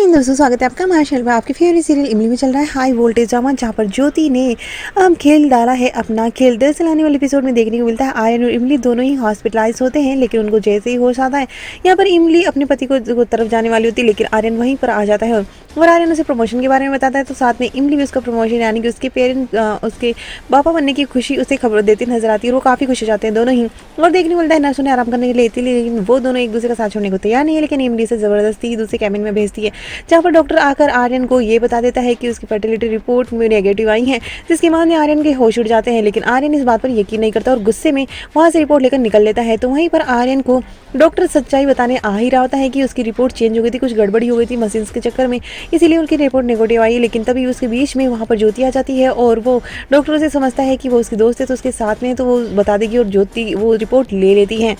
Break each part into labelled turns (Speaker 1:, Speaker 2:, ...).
Speaker 1: दोस्तों, स्वागत है आपका हमारे चैनल पे। आपके फेवरेट सीरियल इमली में चल रहा है हाई वोल्टेज ड्रामा, जहाँ पर ज्योति ने खेल डाला है अपना खेल। दरअसल आने वाले एपिसोड में देखने को मिलता है आर्यन और इमली दोनों ही हॉस्पिटलाइज होते हैं, लेकिन उनको जैसे ही होश आता है, यहाँ पर इमली अपने पति को तरफ जाने वाली होती है, लेकिन आर्यन वहीं पर आ जाता है और आर्यन उसे प्रमोशन के बारे में बताता है। तो साथ में इमली भी उसका प्रमोशन यानी कि उसके पेरेंट उसके पापा बनने की खुशी उसे खबर देती नजर आती है और वो काफ़ी खुश हो जाते हैं दोनों ही। और देखने को मिलता है नर्स उन्हें आराम करने के लिए लेती है, लेकिन वो दोनों एक दूसरे का साथ छोड़ने को तैयार नहीं है, लेकिन इमली से ज़बरदस्ती दूसरे कैबिन में भेजती है, जहाँ पर डॉक्टर आकर आर्यन को ये बता देता है कि उसकी फर्टिलिटी रिपोर्ट में नेगेटिव आई है, जिसके बाद में आर्यन के होश उड़ जाते हैं। लेकिन आर्यन इस बात पर यकीन नहीं करता और गुस्से में वहाँ से रिपोर्ट लेकर निकल लेता है। तो वहीं पर आर्यन को डॉक्टर सच्चाई बताने आ ही रहा होता है कि उसकी रिपोर्ट चेंज हो गई थी, कुछ गड़बड़ी हो गई थी मशीन्स के चक्कर में, इसीलिए उनकी रिपोर्ट नेगेटिव आई। लेकिन तभी उसके बीच में वहाँ पर ज्योति आ जाती है और वो डॉक्टर से समझता है कि वो उसकी दोस्त है, तो उसके साथ में तो वो बता देगी और ज्योति वो रिपोर्ट ले लेती है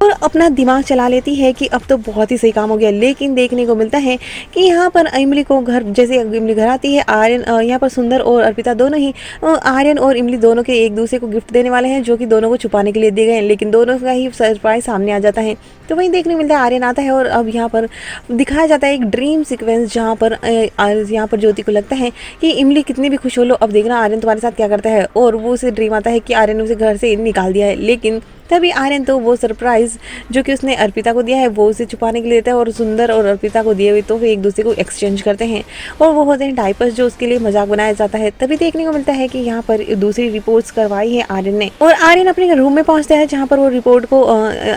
Speaker 1: और अपना दिमाग चला लेती है कि अब तो बहुत ही सही काम हो गया। लेकिन देखने को मिलता है कि यहाँ पर इमली को घर जैसे इमली घर आती है, आर्यन यहाँ पर सुंदर और अर्पिता दोनों ही आर्यन और इमली दोनों के एक दूसरे को गिफ्ट देने वाले हैं, जो कि दोनों को छुपाने के लिए दिए गए हैं, लेकिन दोनों का ही सरप्राइज सामने आ जाता है। तो वहीं देखने को मिलता है आर्यन आता है और अब यहाँ पर दिखाया जाता है एक ड्रीम सीक्वेंस, जहाँ पर ज्योति को लगता है कि इमली कितनी भी खुश हो लो, अब देखना आर्यन तुम्हारे साथ क्या करता है। और वो उसे ड्रीम आता है कि आर्यन ने उसे घर से निकाल दिया है, लेकिन तभी आर्यन तो वो सरप्राइज जो कि उसने अर्पिता को दिया है वो उसे छुपाने के लिए देता है और सुंदर और अर्पिता को दिए हुए तो वे एक दूसरे को एक्सचेंज करते हैं और वो होते हैं डायपर्स, जो उसके लिए मजाक बनाया जाता है। तभी देखने को मिलता है कि यहाँ पर दूसरी रिपोर्ट्स करवाई है आर्यन ने और आर्यन अपने रूम में पहुंचता है, जहाँ पर वो रिपोर्ट को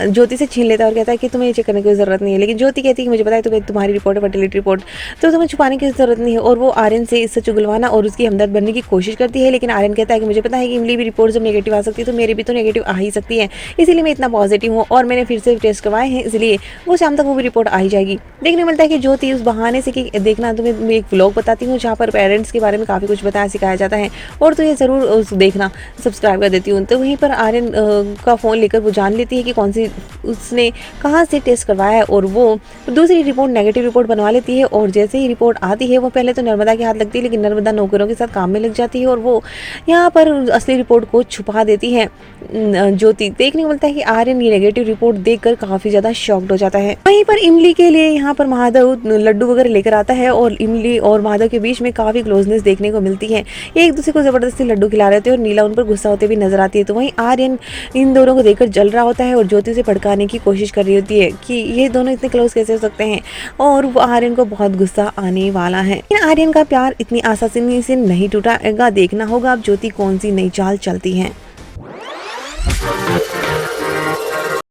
Speaker 1: ज्योति से छीन लेता है और कहता है कि तुम्हें ये चेक करने की जरूरत नहीं है। लेकिन ज्योति कहती है कि मुझे पता है तुम्हें तुम्हारी रिपोर्ट है फर्टिलिटी रिपोर्ट, तो तुम्हें छुपाने की जरूरत नहीं है। और वो आर्यन से इससे चुगलवाना और उसकी हमदर्द बनने की कोशिश करती है, लेकिन आर्यन कहता है कि मुझे पता है कि इमली भी रिपोर्ट जब नेगेटिव आ सकती है तो मेरी भी तो नेगेटिव आ ही सकती है, इसीलिए मैं इतना पॉजिटिव हूँ और मैंने फिर से टेस्ट करवाए हैं, इसलिए वो शाम तक वो भी रिपोर्ट आ ही जाएगी। देखने को मिलता है कि ज्योति उस बहाने से कि देखना तुम्हें मैं एक व्लॉग बताती हूँ जहाँ पर पेरेंट्स के बारे में काफ़ी कुछ बताया सिखाया जाता है और तो ये ज़रूर उस देखना, सब्सक्राइब कर देती हूँ। तो वहीं पर आर्यन का फ़ोन लेकर वो जान लेती है कि कौन सी उसने कहाँ से टेस्ट करवाया है और वो दूसरी रिपोर्ट नेगेटिव रिपोर्ट बनवा लेती है। और जैसे ही रिपोर्ट आती है वो पहले तो नर्मदा के हाथ लगती है, लेकिन नर्मदा नौकरों के साथ काम में लग जाती है और वो यहाँ पर असली रिपोर्ट को छुपा देती है ज्योति। देखने को मिलता है कि आर्यन ये नेगेटिव रिपोर्ट देखकर काफी ज्यादा शॉक्ड हो जाता है। वहीं पर इमली के लिए यहाँ पर महादेव लड्डू वगैरह लेकर आता है और इमली और महादेव के बीच में काफी क्लोजनेस देखने को मिलती है, ये एक दूसरे को जबरदस्ती लड्डू खिला रहे थे और नीला उन पर गुस्सा होते भी नजर आती है। तो वहीं आर्यन इन दोनों को देखकर जल रहा होता है और ज्योति से भड़काने की कोशिश कर रही होती है कि ये दोनों इतने क्लोज कैसे हो सकते हैं, और वो आर्यन को बहुत गुस्सा आने वाला है। लेकिन आर्यन का प्यार इतनी आसानी से नहीं टूटेगा, देखना होगा अब ज्योति कौन सी नई चाल चलती है।